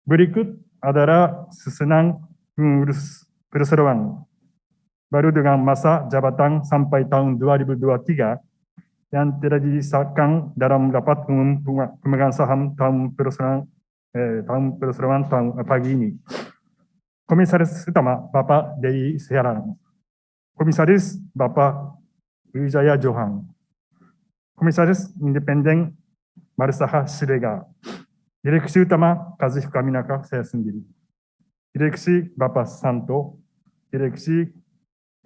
Berikut adalah susunan pengurus perseroan baru dengan masa jabatan sampai tahun 2023 yang telah disahkan dalam rapat umum pemegang saham tahun perseroan tahun pagi ini. Komisaris Utama Bapak Dedi Seharan, Komisaris Bapak Wijaya Johan, Komisaris Independen Marsaha Siregar, Direksi Utama Kazuhika Minaka, saya sendiri, Direksi Bapak Santo, Direksi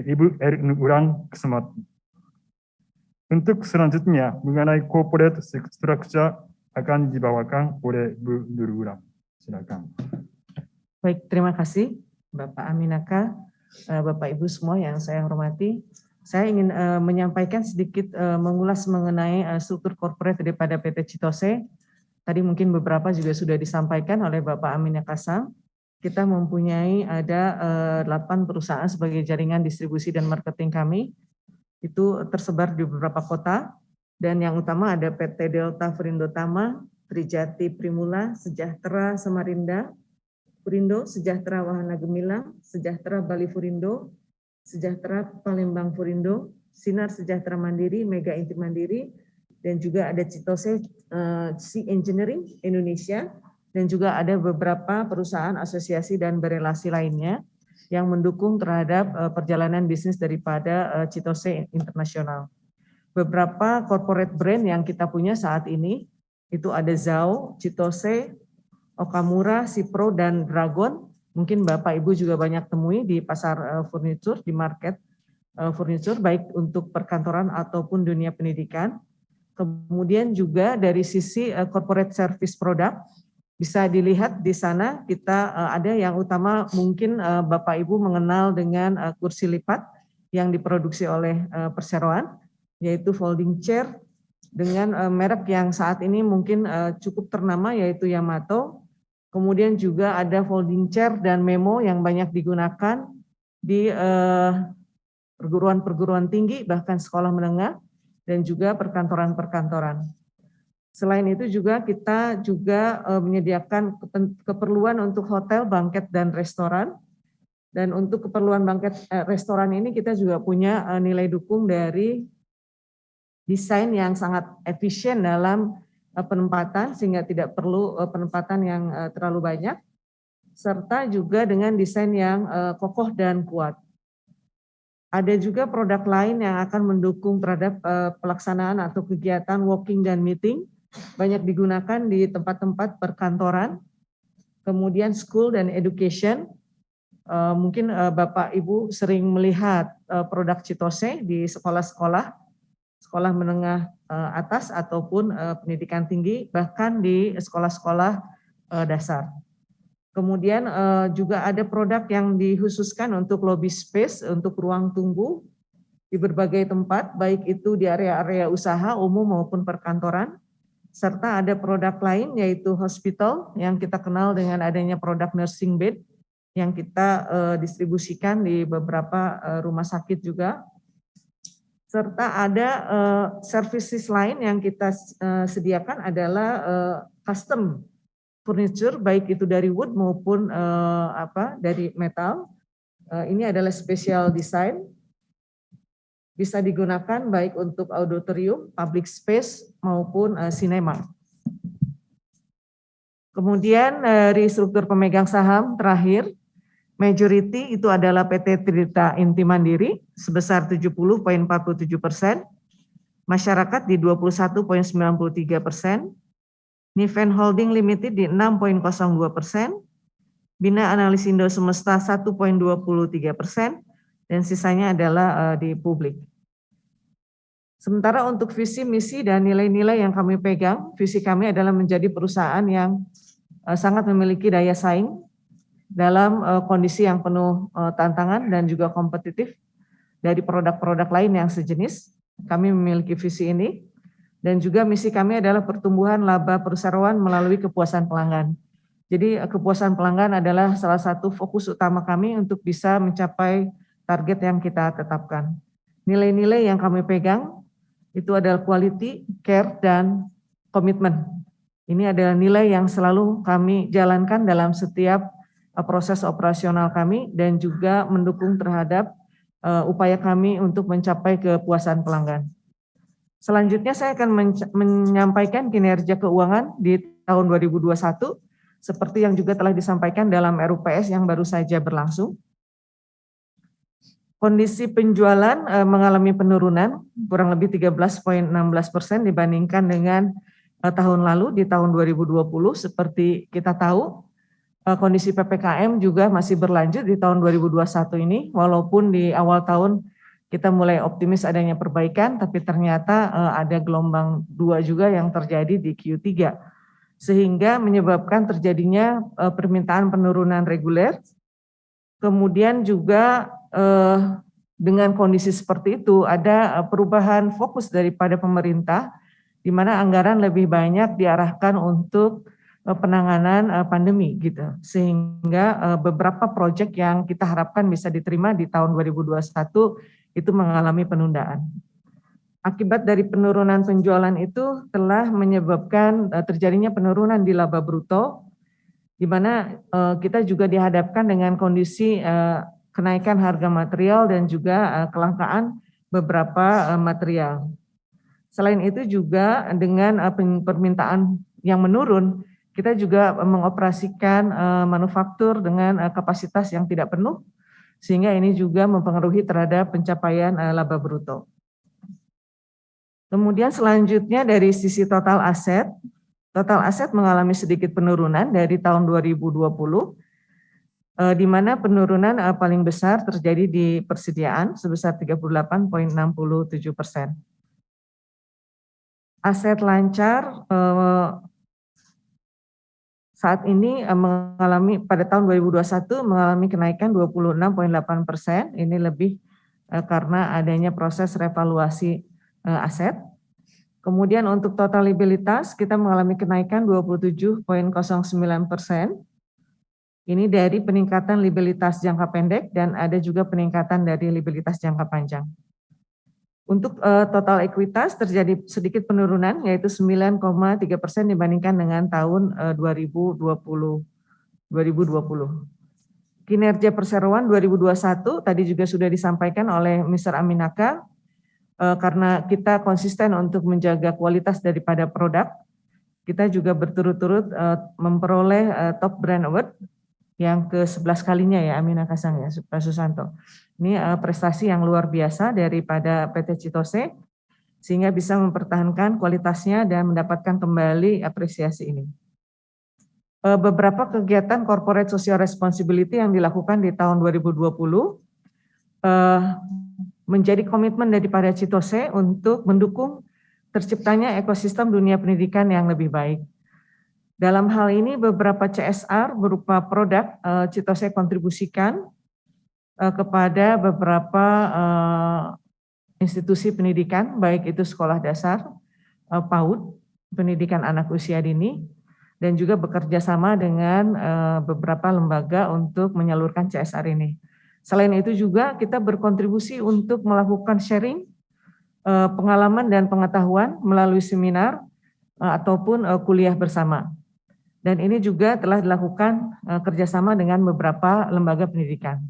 Ibu Erin Uran Kesemati. Untuk selanjutnya mengenai corporate structure akan dibawakan oleh Bu Nur Uran. Silakan. Baik, terima kasih Bapak Aminaka, Bapak Ibu semua yang saya hormati. Saya ingin menyampaikan sedikit mengulas mengenai struktur corporate daripada PT Chitose. Tadi mungkin beberapa juga sudah disampaikan oleh Bapak Aminaka Sang. Kita mempunyai ada 8 perusahaan sebagai jaringan distribusi dan marketing kami. Itu tersebar di beberapa kota. Dan yang utama ada PT Delta Furindo Tama, Trijati Primula, Sejahtera Samarinda, Furindo, Sejahtera Wahana Gemilang, Sejahtera Bali Furindo, Sejahtera Palembang Furindo, Sinar Sejahtera Mandiri, Mega Inti Mandiri, dan juga ada Chitose Sea Engineering Indonesia, dan juga ada beberapa perusahaan asosiasi dan berelasi lainnya yang mendukung terhadap perjalanan bisnis daripada Chitose Internasional. Beberapa corporate brand yang kita punya saat ini, itu ada Zhao, Chitose, Okamura, Sipro, dan Dragon. Mungkin Bapak Ibu juga banyak temui di pasar furniture, di market furniture, baik untuk perkantoran ataupun dunia pendidikan. Kemudian juga dari sisi corporate service product, bisa dilihat di sana kita ada yang utama mungkin Bapak Ibu mengenal dengan kursi lipat yang diproduksi oleh perseroan, yaitu folding chair dengan merek yang saat ini mungkin cukup ternama yaitu Yamato. Kemudian juga ada folding chair dan memo yang banyak digunakan di perguruan-perguruan tinggi, bahkan sekolah menengah, dan juga perkantoran-perkantoran. Selain itu juga kita juga menyediakan keperluan untuk hotel, banket, dan restoran. Dan untuk keperluan banket restoran ini kita juga punya nilai dukung dari desain yang sangat efisien dalam penempatan sehingga tidak perlu penempatan yang terlalu banyak, serta juga dengan desain yang kokoh dan kuat. Ada juga produk lain yang akan mendukung terhadap pelaksanaan atau kegiatan walking dan meeting, banyak digunakan di tempat-tempat perkantoran, kemudian school dan education. Mungkin Bapak Ibu sering melihat produk Chitose di sekolah-sekolah, sekolah menengah atas ataupun pendidikan tinggi, bahkan di sekolah-sekolah dasar. Kemudian juga ada produk yang dikhususkan untuk lobby space, untuk ruang tunggu di berbagai tempat, baik itu di area-area usaha umum maupun perkantoran. Serta ada produk lain yaitu hospital yang kita kenal dengan adanya produk nursing bed yang kita distribusikan di beberapa rumah sakit juga. Serta ada services lain yang kita sediakan adalah custom furniture, baik itu dari wood maupun dari metal. Ini adalah special design, bisa digunakan baik untuk auditorium, public space maupun sinema. Kemudian dari struktur pemegang saham terakhir, majority itu adalah PT Tirta Inti Mandiri sebesar 70,47%, masyarakat di 21,93%, Niven Holding Limited di 6,02%, Bina Analisindo Semesta 1,23%, dan sisanya adalah di publik. Sementara untuk visi, misi, dan nilai-nilai yang kami pegang, visi kami adalah menjadi perusahaan yang sangat memiliki daya saing dalam kondisi yang penuh tantangan dan juga kompetitif dari produk-produk lain yang sejenis. Kami memiliki visi ini, dan juga misi kami adalah pertumbuhan laba perseroan melalui kepuasan pelanggan. Jadi kepuasan pelanggan adalah salah satu fokus utama kami untuk bisa mencapai target yang kita tetapkan. Nilai-nilai yang kami pegang itu adalah quality, care, dan komitmen. Ini adalah nilai yang selalu kami jalankan dalam setiap proses operasional kami dan juga mendukung terhadap upaya kami untuk mencapai kepuasan pelanggan. Selanjutnya saya akan menyampaikan kinerja keuangan di tahun 2021 seperti yang juga telah disampaikan dalam RUPS yang baru saja berlangsung. Kondisi penjualan mengalami penurunan kurang lebih 13,16% dibandingkan dengan tahun lalu di tahun 2020. Seperti kita tahu, kondisi PPKM juga masih berlanjut di tahun 2021 ini, walaupun di awal tahun kita mulai optimis adanya perbaikan, tapi ternyata ada gelombang 2 juga yang terjadi di Q3, sehingga menyebabkan terjadinya permintaan penurunan reguler. Kemudian juga dengan kondisi seperti itu ada perubahan fokus daripada pemerintah, di mana anggaran lebih banyak diarahkan untuk penanganan pandemi gitu, sehingga beberapa proyek yang kita harapkan bisa diterima di tahun 2021 itu mengalami penundaan. Akibat dari penurunan penjualan itu telah menyebabkan terjadinya penurunan di laba bruto, di mana kita juga dihadapkan dengan kondisi kenaikan harga material dan juga kelangkaan beberapa material. Selain itu juga dengan permintaan yang menurun, kita juga mengoperasikan manufaktur dengan kapasitas yang tidak penuh, sehingga ini juga mempengaruhi terhadap pencapaian laba bruto. Kemudian selanjutnya dari sisi total aset mengalami sedikit penurunan dari tahun 2020, di mana penurunan paling besar terjadi di persediaan sebesar 38,67%. Aset lancar saat ini mengalami pada tahun 2021 mengalami kenaikan 26,8%. Ini lebih karena adanya proses revaluasi aset. Kemudian untuk total liabilitas kita mengalami kenaikan 27,09%. Ini dari peningkatan liabilitas jangka pendek dan ada juga peningkatan dari liabilitas jangka panjang. Untuk total ekuitas terjadi sedikit penurunan yaitu 9,3% dibandingkan dengan tahun 2020. Kinerja perseroan 2021 tadi juga sudah disampaikan oleh Mr. Aminaka, karena kita konsisten untuk menjaga kualitas daripada produk, kita juga berturut-turut memperoleh Top Brand Award yang ke-11 kalinya ya Aminaka Sang ya Pak Susanto. Ini prestasi yang luar biasa daripada PT Chitose sehingga bisa mempertahankan kualitasnya dan mendapatkan kembali apresiasi ini. Beberapa kegiatan corporate social responsibility yang dilakukan di tahun 2020 menjadi komitmen daripada Chitose untuk mendukung terciptanya ekosistem dunia pendidikan yang lebih baik. Dalam hal ini beberapa CSR berupa produk Chitose kontribusikan kepada beberapa institusi pendidikan, baik itu sekolah dasar, PAUD, pendidikan anak usia dini, dan juga bekerja sama dengan beberapa lembaga untuk menyalurkan CSR ini. Selain itu juga kita berkontribusi untuk melakukan sharing pengalaman dan pengetahuan melalui seminar ataupun kuliah bersama. Dan ini juga telah dilakukan kerjasama dengan beberapa lembaga pendidikan.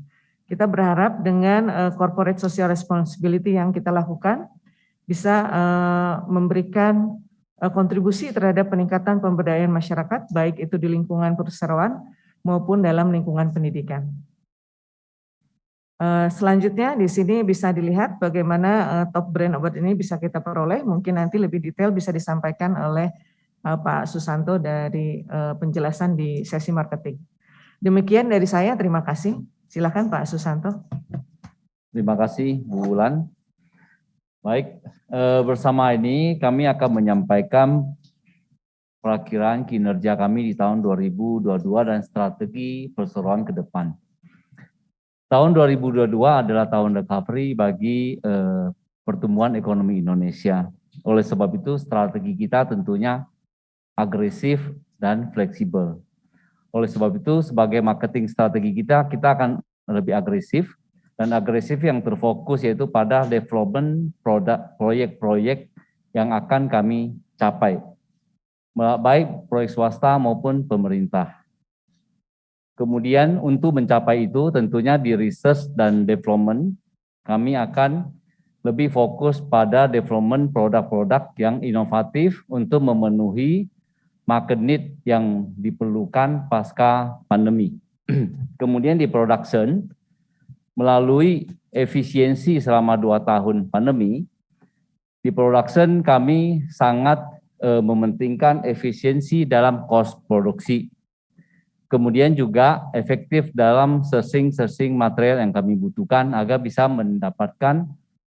Kita berharap dengan corporate social responsibility yang kita lakukan bisa memberikan kontribusi terhadap peningkatan pemberdayaan masyarakat, baik itu di lingkungan perseroan maupun dalam lingkungan pendidikan. Selanjutnya di sini bisa dilihat bagaimana Top Brand Award ini bisa kita peroleh. Mungkin nanti lebih detail bisa disampaikan oleh Pak Susanto dari penjelasan di sesi marketing. Demikian dari saya, terima kasih. Silakan Pak Susanto. Terima kasih Bu Wulan. Baik, bersama ini kami akan menyampaikan perakiraan kinerja kami di tahun 2022 dan strategi perseroan ke depan. Tahun 2022 adalah tahun recovery bagi pertumbuhan ekonomi Indonesia. Oleh sebab itu strategi kita tentunya agresif dan fleksibel. Oleh sebab itu sebagai marketing strategi kita akan lebih agresif dan agresif yang terfokus yaitu pada development produk proyek-proyek yang akan kami capai. baik proyek swasta maupun pemerintah. Kemudian untuk mencapai itu tentunya di research dan development kami akan lebih fokus pada development produk-produk yang inovatif untuk memenuhi market need yang diperlukan pasca pandemi. Kemudian di production, melalui efisiensi selama 2 tahun pandemi, di production kami sangat mementingkan efisiensi dalam cost produksi. Kemudian juga efektif dalam sourcing material yang kami butuhkan agar bisa mendapatkan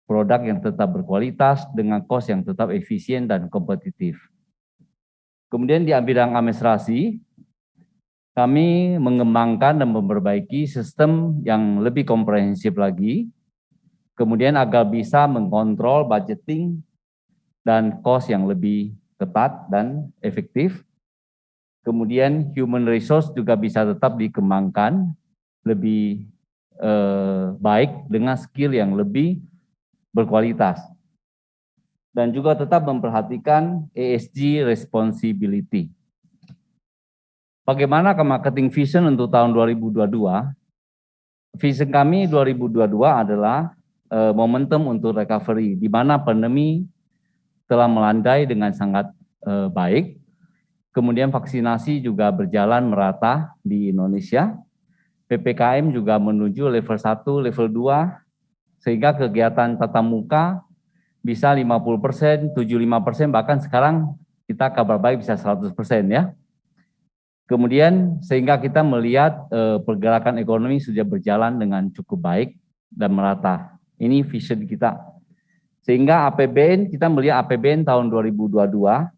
produk yang tetap berkualitas dengan cost yang tetap efisien dan kompetitif. Kemudian di bidang administrasi, kami mengembangkan dan memperbaiki sistem yang lebih komprehensif lagi, kemudian agar bisa mengontrol budgeting dan cost yang lebih tepat dan efektif. Kemudian human resource juga bisa tetap dikembangkan lebih baik dengan skill yang lebih berkualitas. Dan juga tetap memperhatikan ESG responsibility. Bagaimana ke marketing vision untuk tahun 2022? Vision kami 2022 adalah momentum untuk recovery, di mana pandemi telah melandai dengan sangat baik. Kemudian vaksinasi juga berjalan merata di Indonesia. PPKM juga menuju level 1, level 2, sehingga kegiatan tatap muka bisa 50%, 75%, bahkan sekarang kita kabar baik bisa 100% ya. Kemudian sehingga kita melihat pergerakan ekonomi sudah berjalan dengan cukup baik dan merata. Ini vision kita. Sehingga APBN, kita melihat APBN tahun 2022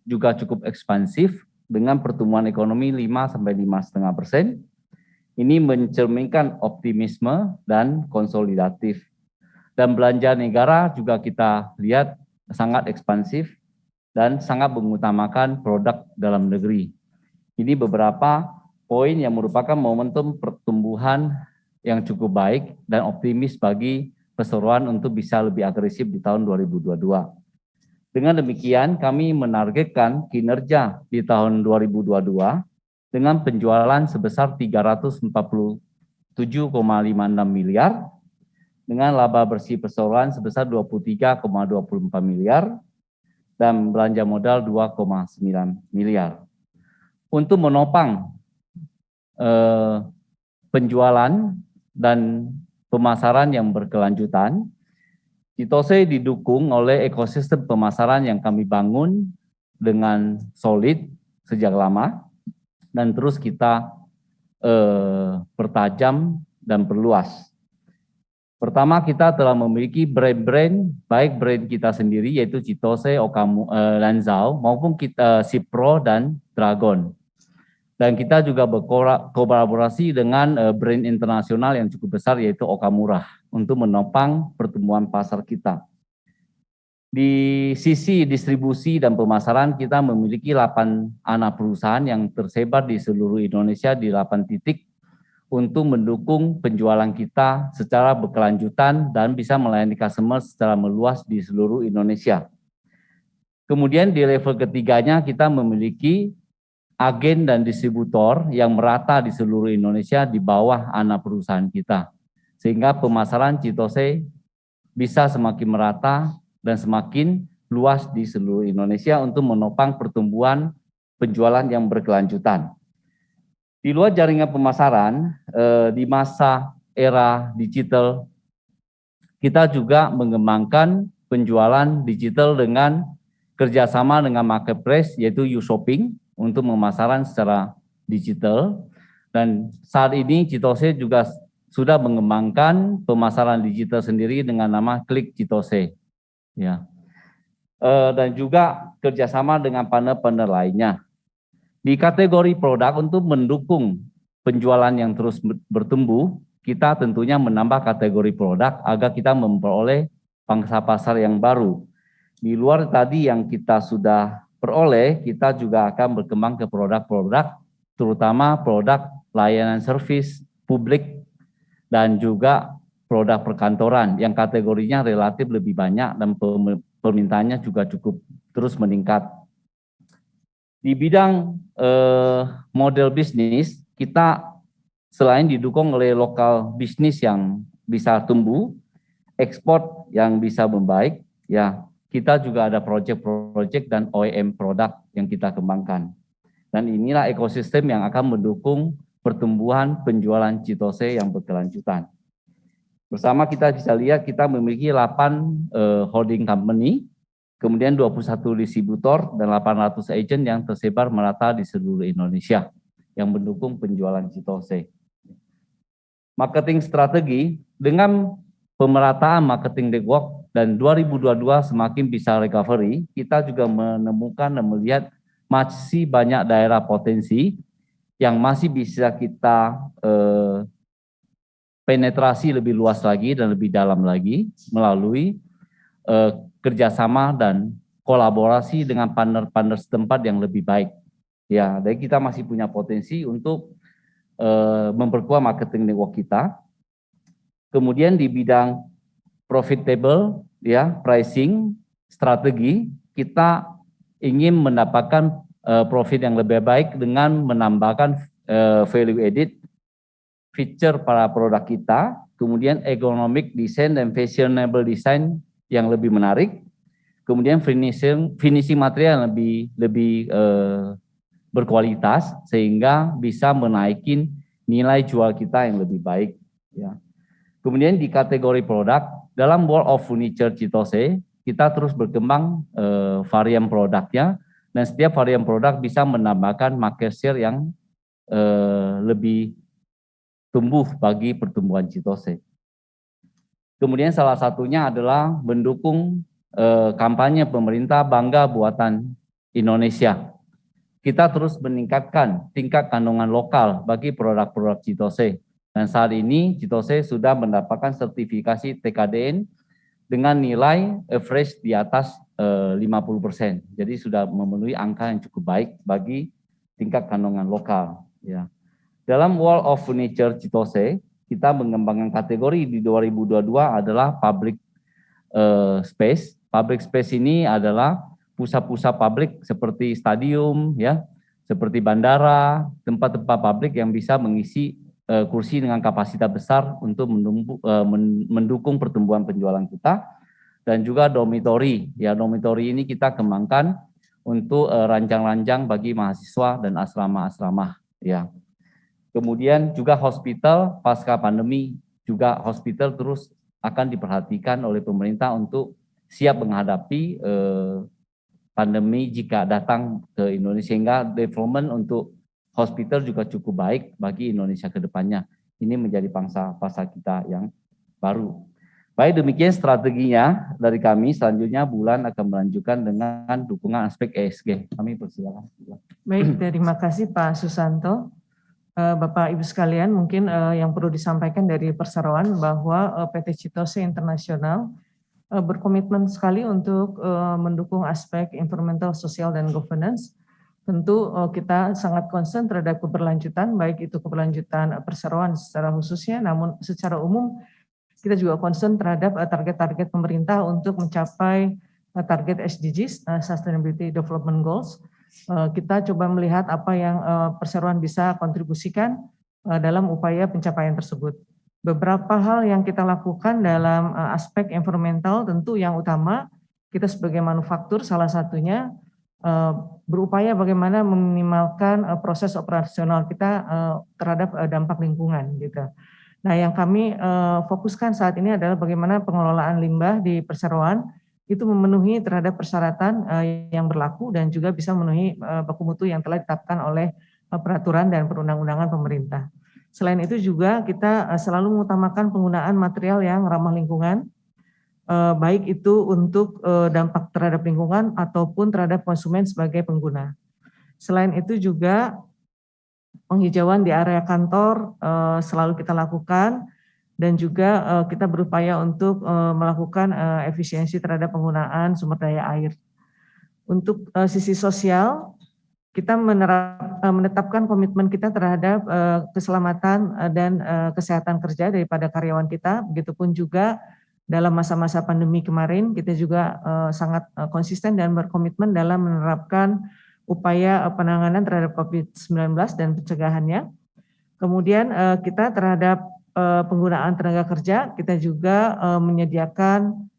juga cukup ekspansif dengan pertumbuhan ekonomi 5-5,5%. Ini mencerminkan optimisme dan konsolidatif. Dan belanja negara juga kita lihat sangat ekspansif dan sangat mengutamakan produk dalam negeri. Ini beberapa poin yang merupakan momentum pertumbuhan yang cukup baik dan optimis bagi perseroan untuk bisa lebih agresif di tahun 2022. Dengan demikian, kami menargetkan kinerja di tahun 2022 dengan penjualan sebesar 347,56 miliar, dengan laba bersih perseroan sebesar 23,24 miliar, dan belanja modal 2,9 miliar. Untuk menopang penjualan dan pemasaran yang berkelanjutan, Chitose didukung oleh ekosistem pemasaran yang kami bangun dengan solid sejak lama dan terus kita pertajam dan perluas. Pertama, kita telah memiliki brand-brand, baik brand kita sendiri yaitu Chitose, Lanzhou maupun kita Cipro dan Dragon. Dan kita juga berkolaborasi dengan brand internasional yang cukup besar yaitu Okamura untuk menopang pertumbuhan pasar kita. Di sisi distribusi dan pemasaran kita memiliki 8 anak perusahaan yang tersebar di seluruh Indonesia di 8 titik untuk mendukung penjualan kita secara berkelanjutan dan bisa melayani customer secara meluas di seluruh Indonesia. Kemudian di level ketiganya kita memiliki agen dan distributor yang merata di seluruh Indonesia di bawah anak perusahaan kita. Sehingga pemasaran Chitose bisa semakin merata dan semakin luas di seluruh Indonesia untuk menopang pertumbuhan penjualan yang berkelanjutan. Di luar jaringan pemasaran, di masa era digital, kita juga mengembangkan penjualan digital dengan kerjasama dengan marketplace yaitu YouShopping untuk pemasaran secara digital. Dan saat ini Chitose juga sudah mengembangkan pemasaran digital sendiri dengan nama Klik Chitose. Ya. Dan juga kerjasama dengan partner-partner lainnya. Di kategori produk untuk mendukung penjualan yang terus bertumbuh, kita tentunya menambah kategori produk agar kita memperoleh pangsa pasar yang baru. Di luar tadi yang kita sudah peroleh, kita juga akan berkembang ke produk-produk, terutama produk layanan servis publik dan juga produk perkantoran yang kategorinya relatif lebih banyak dan permintaannya juga cukup terus meningkat. Di bidang model bisnis, kita selain didukung oleh lokal bisnis yang bisa tumbuh, ekspor yang bisa membaik, ya kita juga ada proyek-proyek dan OEM produk yang kita kembangkan. Dan inilah ekosistem yang akan mendukung pertumbuhan penjualan Chitose yang berkelanjutan. Bersama kita bisa lihat kita memiliki 8 holding company, kemudian 21 distributor dan 800 agent yang tersebar merata di seluruh Indonesia yang mendukung penjualan Chitose. Marketing strategi dengan pemerataan marketing network dan 2022 semakin bisa recovery, kita juga menemukan dan melihat masih banyak daerah potensi yang masih bisa kita penetrasi lebih luas lagi dan lebih dalam lagi melalui kerjasama dan kolaborasi dengan partner-partner setempat yang lebih baik. Ya, jadi kita masih punya potensi untuk memperkuat marketing network kita. Kemudian di bidang profitable, ya pricing, strategi, kita ingin mendapatkan profit yang lebih baik dengan menambahkan value added feature para produk kita, kemudian economic design dan fashionable design yang lebih menarik, kemudian finishing material yang lebih berkualitas sehingga bisa menaikin nilai jual kita yang lebih baik. Ya. Kemudian di kategori produk dalam World of Furniture Chitose kita terus berkembang varian produknya dan setiap varian produk bisa menambahkan market share yang lebih tumbuh bagi pertumbuhan Chitose. Kemudian salah satunya adalah mendukung kampanye pemerintah Bangga Buatan Indonesia. Kita terus meningkatkan tingkat kandungan lokal bagi produk-produk Chitose. Dan saat ini Chitose sudah mendapatkan sertifikasi TKDN dengan nilai average di atas 50%. Jadi sudah memenuhi angka yang cukup baik bagi tingkat kandungan lokal. Ya. Dalam World of Furniture Chitose, kita mengembangkan kategori di 2022 adalah public space. Public space ini adalah pusat-pusat publik seperti stadium, ya, seperti bandara, tempat-tempat publik yang bisa mengisi kursi dengan kapasitas besar untuk mendukung pertumbuhan penjualan kita, dan juga dormitory. Ya, dormitory ini kita kembangkan untuk rancang-rancang bagi mahasiswa dan asrama-asrama. Ya. Kemudian juga hospital pasca pandemi, juga hospital terus akan diperhatikan oleh pemerintah untuk siap menghadapi pandemi jika datang ke Indonesia, sehingga development untuk hospital juga cukup baik bagi Indonesia ke depannya. Ini menjadi pangsa pasar kita yang baru. Baik, demikian strateginya dari kami. Selanjutnya Bulan akan melanjutkan dengan dukungan aspek ESG. Kami persilakan. Baik, terima kasih Pak Susanto. Bapak Ibu sekalian, mungkin yang perlu disampaikan dari perseroan bahwa PT Chitose Internasional berkomitmen sekali untuk mendukung aspek environmental, sosial, dan governance. Tentu kita sangat concern terhadap keberlanjutan, baik itu keberlanjutan perseroan secara khususnya, namun secara umum kita juga concern terhadap target-target pemerintah untuk mencapai target SDGs, Sustainability Development Goals. Kita coba melihat apa yang perseroan bisa kontribusikan dalam upaya pencapaian tersebut. Beberapa hal yang kita lakukan dalam aspek environmental, tentu yang utama kita sebagai manufaktur salah satunya berupaya bagaimana meminimalkan proses operasional kita terhadap dampak lingkungan gitu. Nah, yang kami fokuskan saat ini adalah bagaimana pengelolaan limbah di perseroan itu memenuhi terhadap persyaratan yang berlaku dan juga bisa memenuhi baku mutu yang telah ditetapkan oleh peraturan dan perundang-undangan pemerintah. Selain itu juga kita selalu mengutamakan penggunaan material yang ramah lingkungan, baik itu untuk dampak terhadap lingkungan ataupun terhadap konsumen sebagai pengguna. Selain itu juga penghijauan di area kantor selalu kita lakukan, dan juga kita berupaya untuk melakukan efisiensi terhadap penggunaan sumber daya air. Untuk sisi sosial, kita menetapkan komitmen kita terhadap keselamatan dan kesehatan kerja daripada karyawan kita. Begitupun juga dalam masa-masa pandemi kemarin kita juga sangat konsisten dan berkomitmen dalam menerapkan upaya penanganan terhadap COVID-19 dan pencegahannya. Kemudian kita terhadap penggunaan tenaga kerja, kita juga menyediakan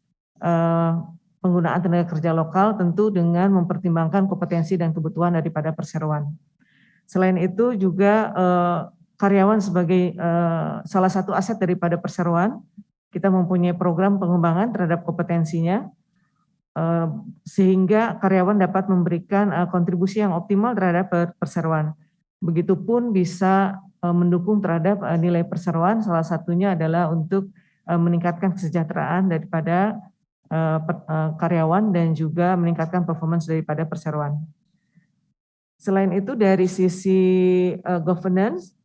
penggunaan tenaga kerja lokal tentu dengan mempertimbangkan kompetensi dan kebutuhan daripada perseroan. Selain itu juga karyawan sebagai salah satu aset daripada perseroan, kita mempunyai program pengembangan terhadap kompetensinya, sehingga karyawan dapat memberikan kontribusi yang optimal terhadap perseroan. Begitupun bisa mendukung terhadap nilai perseroan, salah satunya adalah untuk meningkatkan kesejahteraan daripada karyawan dan juga meningkatkan performance daripada perseroan. Selain itu dari sisi governance,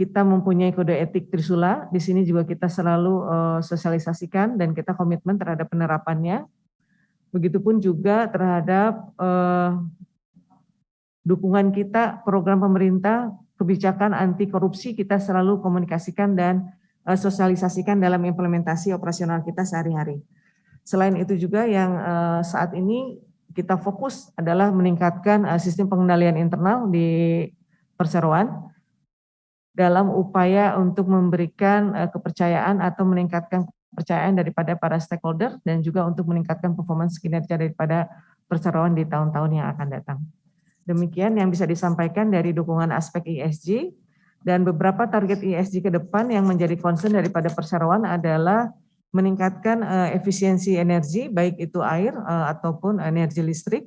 kita mempunyai kode etik Trisula. Di sini juga kita selalu sosialisasikan dan kita komitmen terhadap penerapannya. Begitupun juga terhadap dukungan kita program pemerintah kebijakan anti korupsi, kita selalu komunikasikan dan sosialisasikan dalam implementasi operasional kita sehari-hari. Selain itu juga yang saat ini kita fokus adalah meningkatkan sistem pengendalian internal di perseroan dalam upaya untuk memberikan kepercayaan atau meningkatkan kepercayaan daripada para stakeholder dan juga untuk meningkatkan performance kinerja daripada perseroan di tahun-tahun yang akan datang. Demikian yang bisa disampaikan dari dukungan aspek ESG, dan beberapa target ESG ke depan yang menjadi concern daripada perseroan adalah meningkatkan efisiensi energi, baik itu air ataupun energi listrik.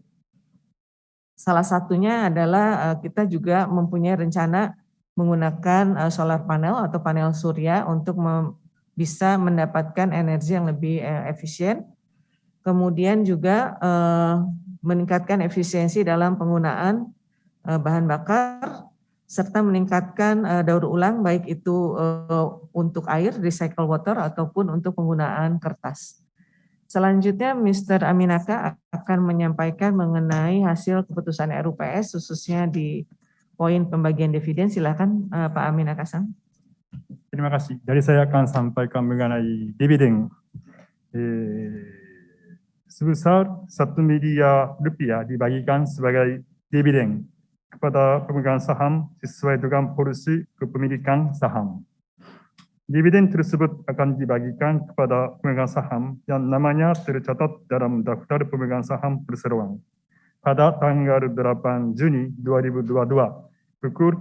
Salah satunya adalah kita juga mempunyai rencana menggunakan solar panel atau panel surya untuk bisa mendapatkan energi yang lebih efisien. Kemudian juga meningkatkan efisiensi dalam penggunaan bahan bakar, serta meningkatkan daur ulang baik itu untuk air, recycle water, ataupun untuk penggunaan kertas. Selanjutnya Mr. Aminaka akan menyampaikan mengenai hasil keputusan RUPS khususnya di poin pembagian dividen. Silakan Pak Aminaka-san. Terima kasih. Dari saya akan sampaikan mengenai dividen. Sebesar 1 miliar rupiah dibagikan sebagai dividen kepada pemegang saham sesuai dengan polisi kepemilikan saham. Dividen tersebut akan dibagikan kepada pemegang saham yang namanya tercatat dalam daftar pemegang saham perseroan pada tanggal 8 Juni 2022 pukul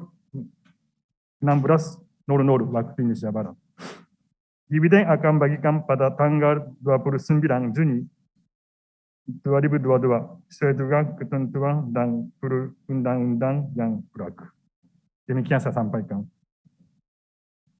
16.00 waktu Indonesia Barat. Dividen akan bagikan pada tanggal 29 Juni 2022 sesuai dengan ketentuan dan perundang-undang yang berlaku. Demikian saya sampaikan.